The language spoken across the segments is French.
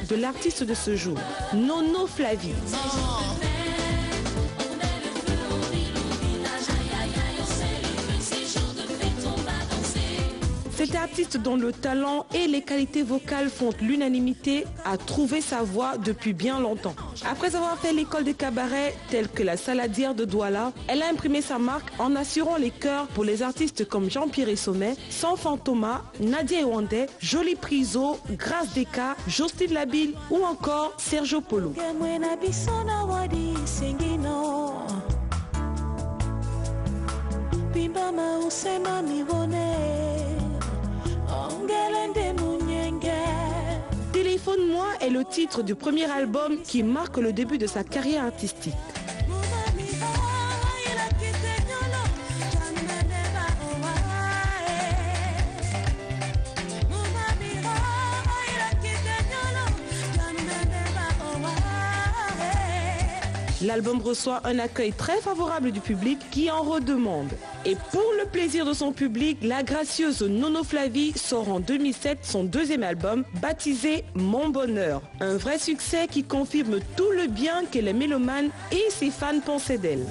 de l'artiste de ce jour, Nono Flavie. Cet artiste dont le talent et les qualités vocales font l'unanimité a trouvé sa voix depuis bien longtemps. Après avoir fait l'école des cabarets tels que la Saladière de Douala, elle a imprimé sa marque en assurant les chœurs pour les artistes comme Jean-Pierre Sommet, Sanfant Thomas, Nadia Ewandé, Jolie Priso, Grâce Deka, Jocelyne Labille ou encore Sergio Polo. Téléphone-moi est le titre du premier album qui marque le début de sa carrière artistique. L'album reçoit un accueil très favorable du public qui en redemande. Et pour le plaisir de son public, la gracieuse Nono Flavie sort en 2007 son deuxième album baptisé Mon Bonheur. Un vrai succès qui confirme tout le bien que les mélomanes et ses fans pensaient d'elle.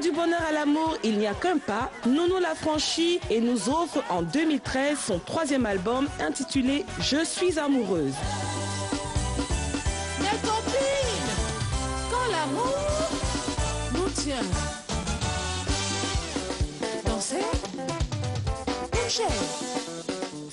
Du bonheur à l'amour, il n'y a qu'un pas. Nono l'a franchi et nous offre en 2013 son troisième album intitulé Je suis amoureuse. Mes copines, quand l'amour nous tient, danser, bouger.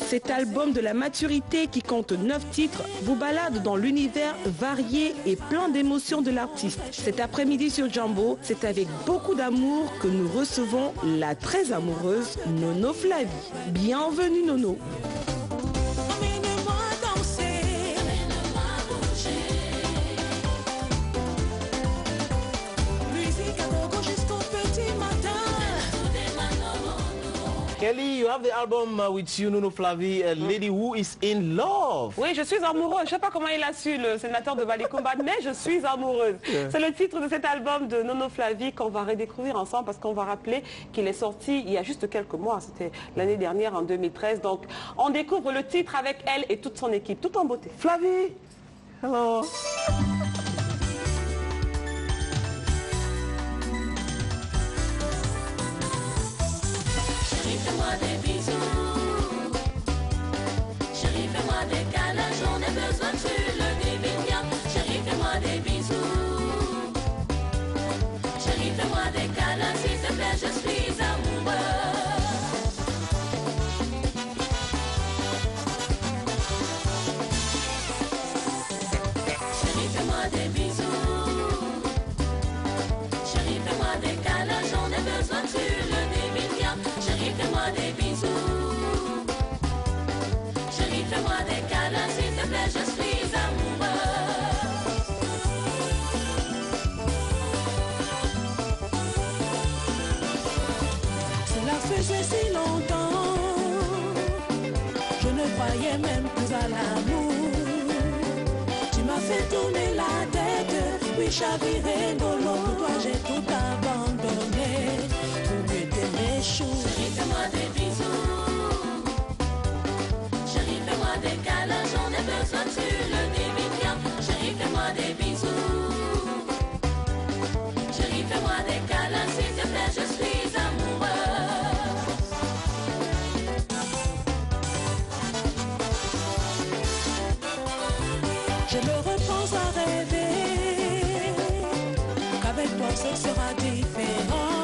Cet album de la maturité qui compte 9 titres vous balade dans l'univers varié et plein d'émotions de l'artiste. Cet après-midi sur Jambo, c'est avec beaucoup d'amour que nous recevons la très amoureuse Nono Flavie. Bienvenue Nono. Kelly, you have the album with you, Nono Flavie, Lady Who is in Love. Oui, je suis amoureuse. Je ne sais pas comment il a su, le sénateur de Balikomba, mais je suis amoureuse. C'est le titre de cet album de Nono Flavie qu'on va redécouvrir ensemble parce qu'on va rappeler qu'il est sorti il y a juste quelques mois. C'était l'année dernière, en 2013. Donc, on découvre le titre avec elle et toute son équipe, tout en beauté. Flavie, hello. Fais-moi des bisous, chérie, fais-moi des câlins, j'en ai besoin, tu le devines bien. Chérie, fais-moi des bisous, chérie, fais-moi des câlins, s'il te plaît, je suis amoureux. Chérie, fais-moi des bisous, chérie, fais-moi des câlins, j'en ai besoin, tu le devines bien. Chérie, fais-moi des bisous, chérie, fais-moi des câlins, s'il te plaît, je suis amoureux. Cela faisait si longtemps, je ne croyais même plus à l'amour. Tu m'as fait tourner la tête, puis chavirer dans l'eau. Toi j'ai tout abandonné pour mieux t'aimer chaud. Chérie, fais-moi des bisous, chérie, fais-moi des câlins, j'en ai besoin, tu le devines bien. Chérie, fais-moi des bisous, chérie, fais-moi des câlins, s'il te plaît, je suis amoureux. Je me repense à rêver qu'avec toi ce sera différent.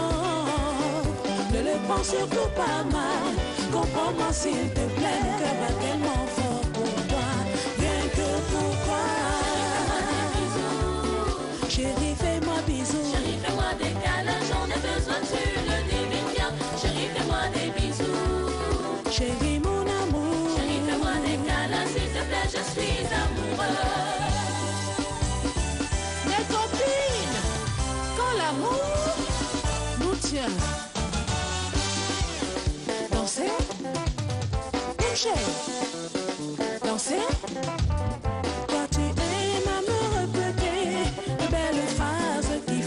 Ne le pense surtout pas mal, comprends-moi s'il te plaît. Mon cœur bat tellement fort pour toi, rien que pour toi. Chérie, fais-moi bisous, Chérie, fais-moi des câlins, j'en ai besoin, tu le devines bien. Chérie, fais-moi des bisous, chérie mon amour. chérie, fais-moi des câlins, s'il te plaît, je suis amoureux. Mes copines, quand l'amour nous tient, danser, bouger, danser. Toi tu aimes à me répéter de belles phrases qui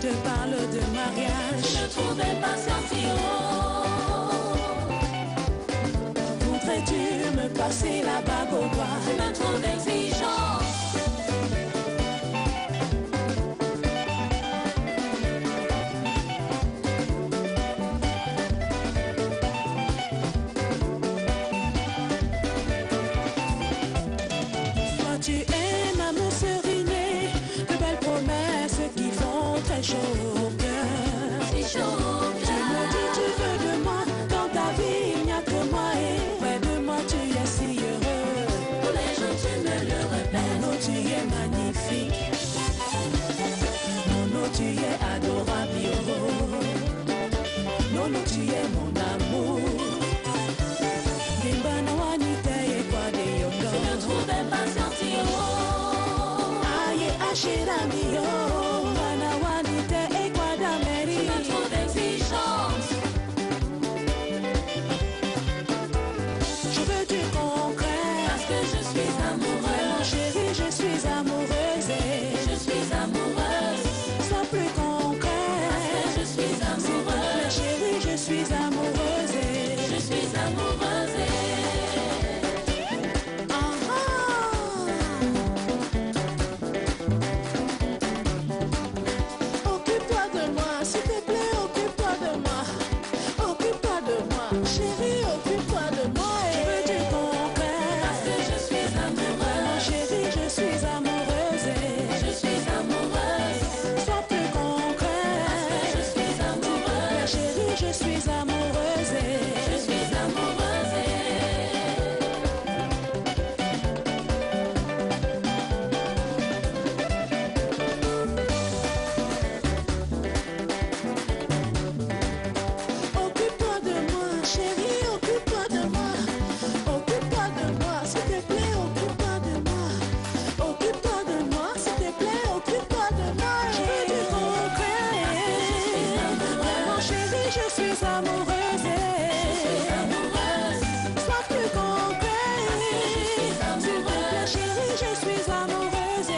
te parle de mariage. Je ne trouvais pas sortir. Voudrais-tu me passer la bague au doigt? Tu me trouves exigeant. Toi tu aimes à me seriner, de belles promesses qui font très chaud au cœur. Si chaud au Tu me dis tu veux de moi, dans ta vie il n'y a que moi et près de moi tu es si heureux. tous les jours tu me le répètes. Nono tu es magnifique, Nono tu es adorable, Nono tu es mon amour. Bimbana wanite e kwa de Je ne yondo, trouvais pas sortir. aye ashira miyo, bana wanite e kwa da Tu meri. me trouves exigeante. Je veux du concret, Parce que je suis vraiment amoureuse. chérie, je suis amoureuse. Je suis amoureuse. Sois plus concret, Je suis amoureuse. chérie, je suis amoureuse. Je suis amoureuse. Occupe-toi de moi, s'il te plaît, occupe-toi de moi. Occupe-toi de moi, chérie, occupe-toi de moi. Je veux du concret, Parce que je suis amoureuse. chérie, je suis amoureuse. Je suis amoureuse. Sois plus concret, Je suis amoureuse. chérie, je suis amoureuse. Je suis amoureuse. Occupe-toi de moi, chérie, occupe-toi de moi. Occupe-toi de moi, s'il te plaît, occupe-toi de moi. Occupe-toi de moi, s'il te plaît, occupe-toi de moi. Je veux du concret. Vraiment, chérie, je suis amoureuse. Sois plus concret. S'il te plaît, chérie, je suis amoureuse.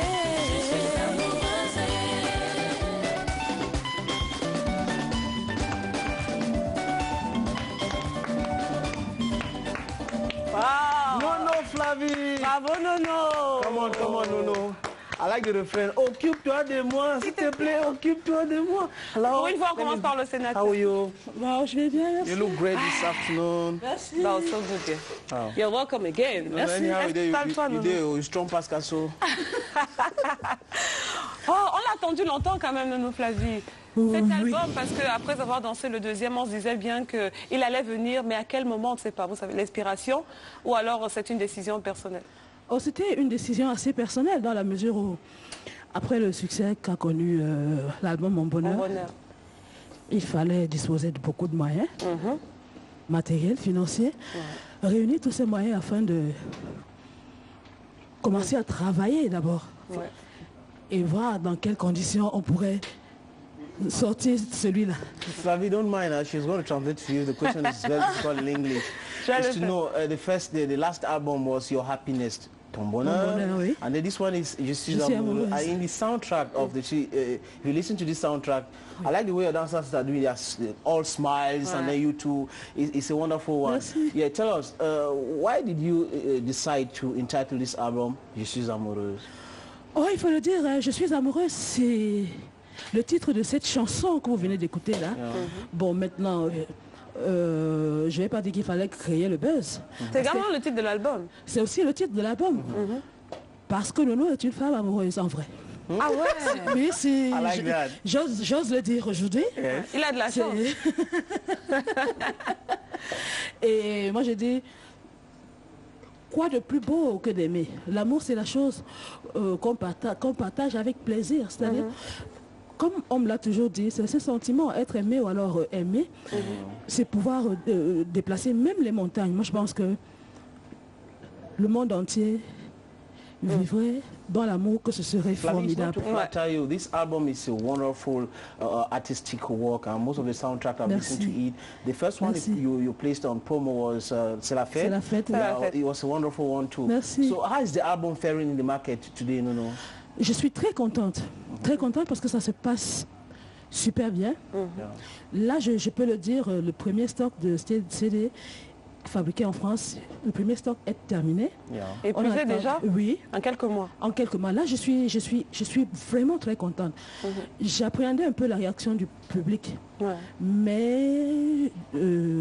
Wow. Nono Flavie. Bravo Nono. Come on, Nono. I like the refrain. Occupe-toi de moi, s'il te plaît, occupe-toi de moi. Hello. Pour une fois, on commence par le sénateur. How are you? Wow, je vais bien, merci. You look great this afternoon. Merci. That was so good, dear. Wow. You're welcome again. Merci. Anyhow, Installe-toi, you Nono. did you strong Pascal so. Oh, on l'a attendu longtemps quand même, Nono Flavie. Cet album, parce qu'après avoir dansé le deuxième, on se disait bien qu'il allait venir, mais à quel moment, on ne sait pas. Vous savez, l'inspiration, ou alors c'est une décision personnelle? Oh, c'était une décision assez personnelle dans la mesure où, après le succès qu'a connu l'album Mon Bonheur, Mon bonheur. il fallait disposer de beaucoup de moyens, matériels, financiers, réunir tous ces moyens afin de commencer à travailler d'abord Ouais. et voir dans quelles conditions on pourrait sortir celui-là. Flavie, don't mind her. She's going to translate to you. The question is very difficult in English. Just to know, the last album was Your Happiness, Ton Bonheur. Ton Bonheur, oui. And then this one is Je suis Je suis amoureuse. amoureuse. In the soundtrack of the, if you listen to this soundtrack, I like the way your dancers are doing their all smiles, and then you two, it's a wonderful one. Merci. Yeah, tell us, why did you decide to entitle this album Je suis amoureuse? Oh, il faut le dire, Je suis amoureuse, c'est le titre de cette chanson que vous venez d'écouter là. Bon, maintenant, je ne vais pas dire qu'il fallait créer le buzz. C'est également le titre de l'album. C'est aussi le titre de l'album. Parce que Nono est une femme amoureuse en vrai. Ah ouais. Mais c'est... I like that. J'ose le dire aujourd'hui. Yes. Il a de la C'est- chance. Et moi je dis, quoi de plus beau que d'aimer? L'amour c'est la chose qu'on partage avec plaisir. C'est-à-dire, comme on me l'a toujours dit, c'est ce sentiment, être aimé ou alors aimer, c'est pouvoir déplacer même les montagnes. Moi je pense que le monde entier vivrait dans l'amour, que ce serait Flavie, it's not formidable. to flatter you. This album is a wonderful artistic work, and most of the soundtrack I've Merci. listened to it. The first one Merci. you placed on promo was C'est la fête. C'est la fête, oui. Yeah, it was a wonderful one too. Merci. So how is the album faring in the market today, Nono? Je suis très contente parce que ça se passe super bien. Là, je peux le dire, le premier stock de CD fabriqué en France, le premier stock est terminé. Épuisé déjà? Oui. En quelques mois? En quelques mois. Là, je suis vraiment très contente. J'appréhendais un peu la réaction du public. Mais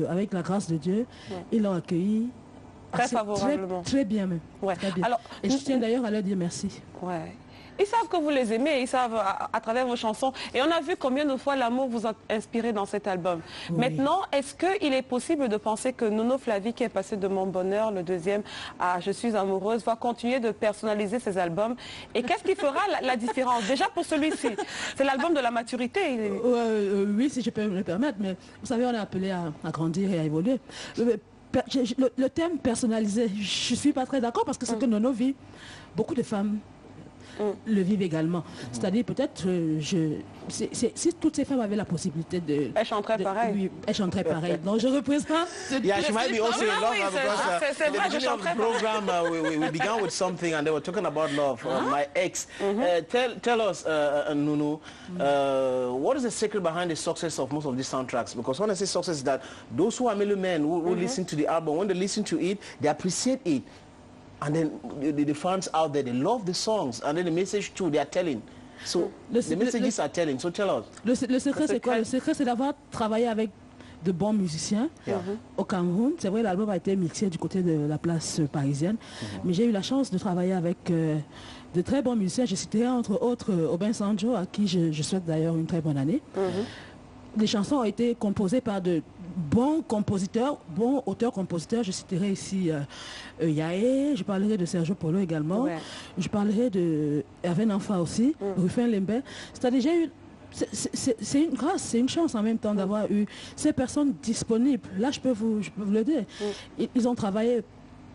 avec la grâce de Dieu, ils l'ont accueilli très favorablement. Très bien même. Très bien. Alors, et je tiens d'ailleurs à leur dire merci. Ils savent que vous les aimez, ils savent à travers vos chansons. Et on a vu combien de fois l'amour vous a inspiré dans cet album. Maintenant, est-ce qu'il est possible de penser que Nono Flavie, qui est passé de Mon Bonheur, le deuxième, à Je suis amoureuse, va continuer de personnaliser ses albums? Et qu'est-ce qui fera la différence? Déjà pour celui-ci, c'est l'album de la maturité. Oui, si je peux me le permettre. Mais vous savez, on est appelé à grandir et à évoluer. Le thème personnalisé, je ne suis pas très d'accord parce que ce que Nono vit, beaucoup de femmes le vivent également. C'est-à-dire peut-être, si toutes ces femmes avaient la possibilité de... Elles chanteraient pareil. Oui, elles chanteraient pareil. Donc je représente... Yeah, she might be also in love because c'est vrai, je chanterais program we began with something and they were talking about love. My ex. Tell us, Nunu, what is the secret behind the success of most of these soundtracks? Because when I say success, is that those who are male men who listen to the album, when they listen to it, they appreciate it. And then the fans out there, they love the songs. And then the message too, they are telling. So the messages are telling. So tell us. Le secret, c'est quoi? Le secret, c'est d'avoir travaillé avec de bons musiciens au Cameroun. C'est vrai, l'album a été mixé du côté de la place parisienne. Mais j'ai eu la chance de travailler avec de très bons musiciens. Je citerai entre autres Aubin Sanjo, à qui je souhaite d'ailleurs une très bonne année. Les chansons ont été composées par de bons compositeurs, bons auteurs-compositeurs. Je citerai ici Yaé, je parlerai de Sergio Polo également, je parlerai de Hervé Nanfa aussi, Rufin Lembe. C'est-à-dire, j'ai eu... C'est une grâce, c'est une chance en même temps d'avoir eu ces personnes disponibles. Là, je peux vous le dire. Ils ont travaillé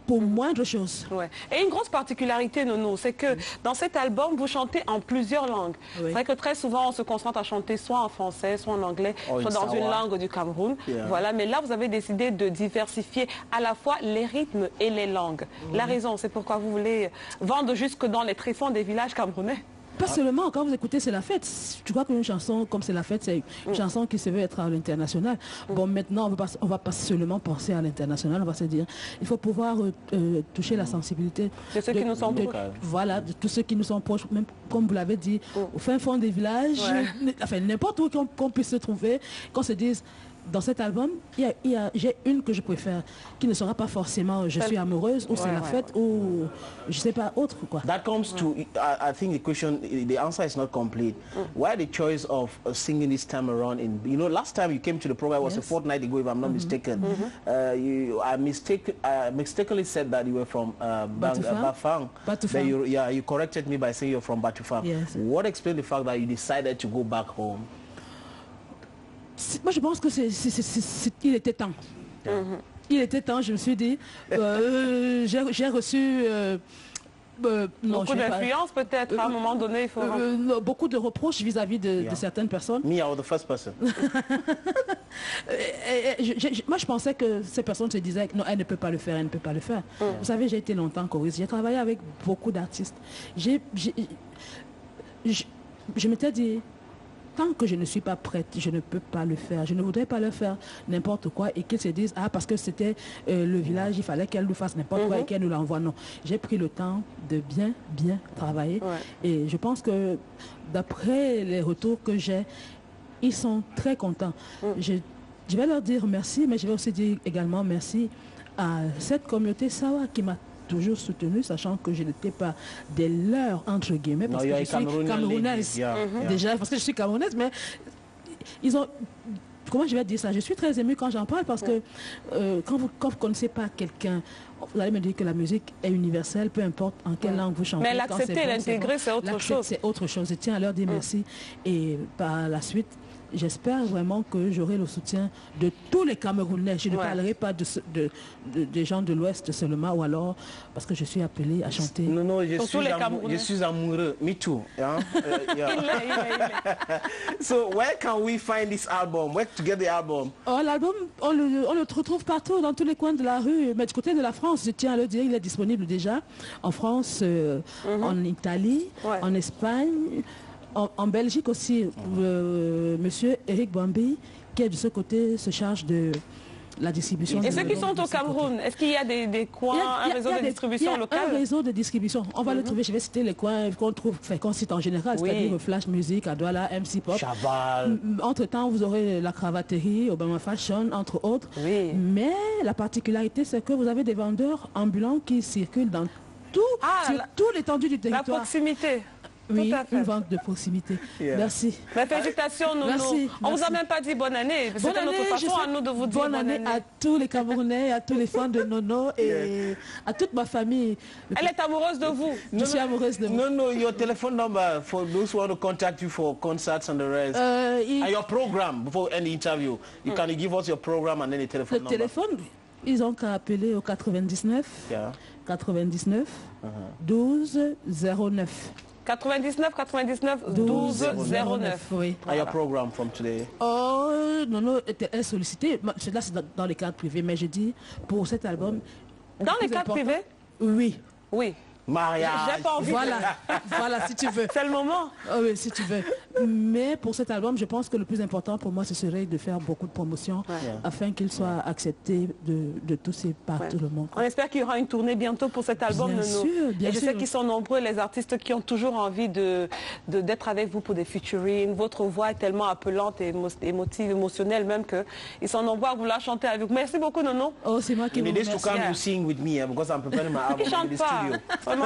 pour moindre chose. Et une grosse particularité, Nono, c'est que dans cet album, vous chantez en plusieurs langues. C'est vrai que très souvent, on se concentre à chanter soit en français, soit en anglais, soit dans une langue du Cameroun. Voilà. Mais là, vous avez décidé de diversifier à la fois les rythmes et les langues. La raison, c'est pourquoi vous voulez vendre jusque dans les tréfonds des villages camerounais. Pas seulement, quand vous écoutez C'est la fête, tu vois qu'une chanson comme C'est la fête, c'est une chanson qui se veut être à l'international. Bon, maintenant, on va pas seulement penser à l'international, on va se dire, il faut pouvoir toucher la sensibilité de ceux qui nous sont proches. Voilà, de tous ceux qui nous sont proches, même comme vous l'avez dit, au fin fond des villages, enfin, n'importe où qu'on puisse se trouver, qu'on se dise, dans cet album, j'ai une que je préfère, qui ne sera pas forcément Je suis amoureuse, ou C'est la fête, ou je sais pas, autre quoi. That comes to, I think the question, the answer is not complete. Why the choice of singing this time around? You know, last time you came to the program, it was a fortnight ago, if I'm not mistaken. I mistakenly said that you were from Bafang. You corrected me by saying you're from Batufang. Yes. What explained the fact that you decided to go back home? Moi, je pense que il était temps. Il était temps, je me suis dit. J'ai reçu... beaucoup d'influence peut-être, à un moment donné, il faut... beaucoup de reproches vis-à-vis de certaines personnes. Me, I was the first person. Moi, je pensais que ces personnes se disaient non, elle ne peut pas le faire, elle ne peut pas le faire. Vous savez, j'ai été longtemps choriste, j'ai travaillé avec beaucoup d'artistes. Je m'étais dit... Tant que je ne suis pas prête, je ne peux pas le faire. Je ne voudrais pas le faire n'importe quoi et qu'ils se disent, ah, parce que c'était le village, il fallait qu'elle nous fasse n'importe quoi et qu'elle nous l'envoie. Non, j'ai pris le temps de bien travailler. Et je pense que d'après les retours que j'ai, ils sont très contents. Je vais leur dire merci, mais je vais aussi dire également merci à cette communauté Sawa qui m'a toujours soutenu, sachant que je n'étais pas des leurs, entre guillemets, parce que je suis camerounaise. Déjà, parce que je suis camerounaise, mais ils ont... Comment je vais dire ça? Je suis très émue quand j'en parle, parce que quand vous ne connaissez pas quelqu'un, vous allez me dire que la musique est universelle, peu importe en quelle langue vous chantez. Mais l'accepter et l'intégrer, c'est autre chose. C'est autre chose. Je tiens à leur dire merci. Et par la suite, j'espère vraiment que j'aurai le soutien de tous les Camerounais. Je ne parlerai pas des gens de l'Ouest seulement, ou alors parce que je suis appelée à chanter. Non, je suis amoureux. Me too. Yeah? Il est. So where can we find this album? Where to get the album? Oh, l'album, on le retrouve partout, dans tous les coins de la rue. Mais du côté de la France, je tiens à le dire, il est disponible déjà. En France, en Italie, en Espagne, En Belgique aussi, monsieur Eric Bambi, qui est de ce côté, se charge de la distribution. Et ceux qui sont au Cameroun, est-ce qu'il y a des coins, un réseau de distribution local? Un réseau de distribution. On va le trouver, je vais citer les coins qu'on trouve, qu'on cite en général, c'est-à-dire Flash Music, à Douala, MC Pop. Chaval. Entre-temps, vous aurez la Cravaterie, Obama Fashion, entre autres. Oui. Mais la particularité, c'est que vous avez des vendeurs ambulants qui circulent dans sur toute l'étendue du territoire. La proximité. Oui, Tout à fait. une vente de proximité. Merci. Mais félicitations, Nono. Merci, On vous a merci. même pas dit bonne année. C'était notre façon à nous de vous dire bonne année à tous les Camerounais, à tous les fans de Nono et à toute ma famille. Elle est amoureuse de vous. Je suis amoureuse de vous. No, your telephone number for those who want to contact you for concerts and the rest. And your program, before any interview. You can give us your program and then the telephone Le number. téléphone, ils ont qu'à appeler au 99 Yeah. 99 12 09. 99 99 12 09. Oui. And your program from today. Oh, Nono est sollicité. Là, c'est dans les cadres privés, mais je dis pour cet album. Dans les plus cadres important- privés? Oui. Oui. Mariage. J'ai pas envie. Voilà, si tu veux. C'est le moment. Ah oui, si tu veux. Mais pour cet album, je pense que le plus important pour moi, ce serait de faire beaucoup de promotions afin qu'il soit accepté de tous et par tout le monde. On espère qu'il y aura une tournée bientôt pour cet album, Bien Nono. sûr, bien Et je sais sûr. qu'ils sont nombreux, les artistes qui ont toujours envie d'être avec vous pour des featuring. Votre voix est tellement appelante et émotive, émotionnelle même qu'ils sont nombreux à vouloir chanter avec vous. Merci beaucoup, Nono. Oh, c'est moi qui In vous the days to remercie. come, you sing with me because I'm preparing my album Ils in chantent the pas. studio. Vraiment.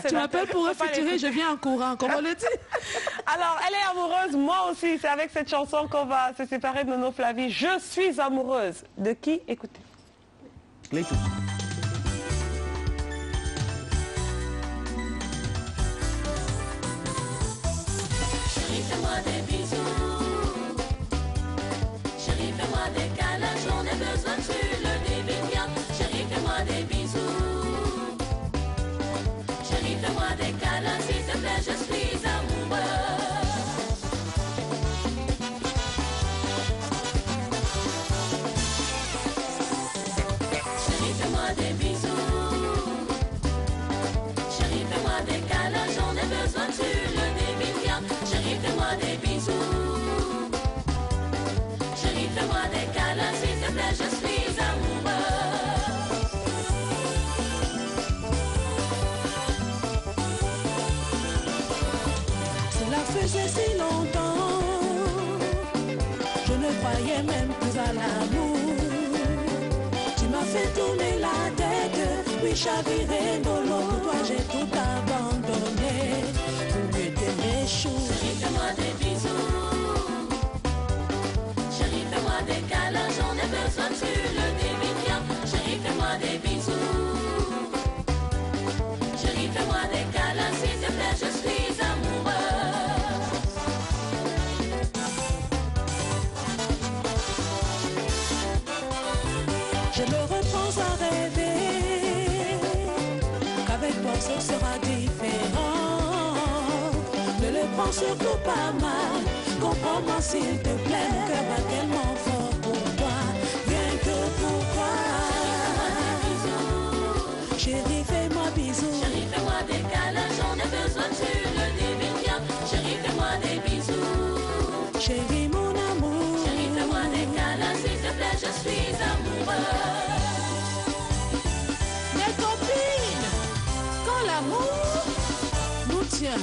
Tu m'appelles pour un featuring, je viens en courant, comme on le dit. Alors, elle est amoureuse, moi aussi. C'est avec cette chanson qu'on va se séparer de Nono Flavie. Je suis amoureuse. De qui? Écoutez. Later. Chérie, fais-moi des bisous. Chérie, fais-moi des câlins, j'en ai besoin, tu le devines bien. Chérie, fais-moi des bisous. Chérie, fais-moi des câlins, s'il te plaît, je suis amoureux. Chérie, fais-moi des bisous. Chérie, fais-moi des câlins, j'en ai besoin, tu le devines bien. Chérie, fais-moi des bisous. Chérie, fais-moi des câlins, s'il te plaît, je suis amoureux. Cela faisait si longtemps, je ne croyais même plus à l'amour. Tu m'as fait tourner la tête, puis chavirer dans l'eau. Toi j'ai tout abandonné pour mieux t'aimer chou. Chérie, fais-moi des bisous. Chérie, fais-moi des câlins, j'en ai besoin, tu le devines bien. Chérie, fais-moi des bisous. Chérie, fais-moi des câlins, s'il te plaît, je suis amoureux. Je me reprends à rêver qu'avec toi ce sera différent. Ne le prends surtout pas mal, comprends-moi s'il te plaît. Mon cœur bat tellement fort pour toi, rien que pour toi. Chérie, fais-moi bisous. Chérie, fais-moi des câlins, j'en ai besoin, tu le devines bien. Chérie, fais-moi des bisous. Chérie, mon amour. Chérie, fais-moi des câlins, s'il te plaît, je suis amoureux. Mes copines, quand l'amour nous tient,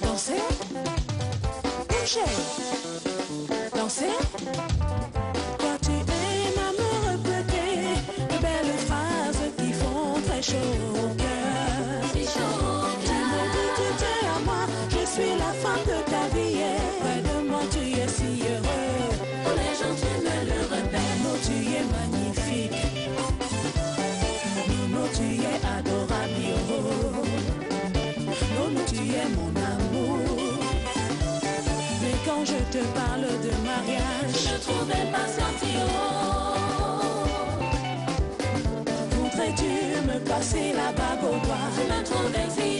dansez, bouger, dansez. Toi tu aimes à me répéter de belles phrases qui font très chaud au cœur. Si chaud au Tu me dis tu tiens à moi, je suis la femme de ta vie. Près de moi tu es si heureux. tous les jours tu me le répètes. Nono tu es magnifique. Nono tu es adorable. Nono tu es mon amour. Mais quand je te parle de mariage, Je trouve impatiente, voudrais-tu me passer la bague au doigt? je me trouve exilée.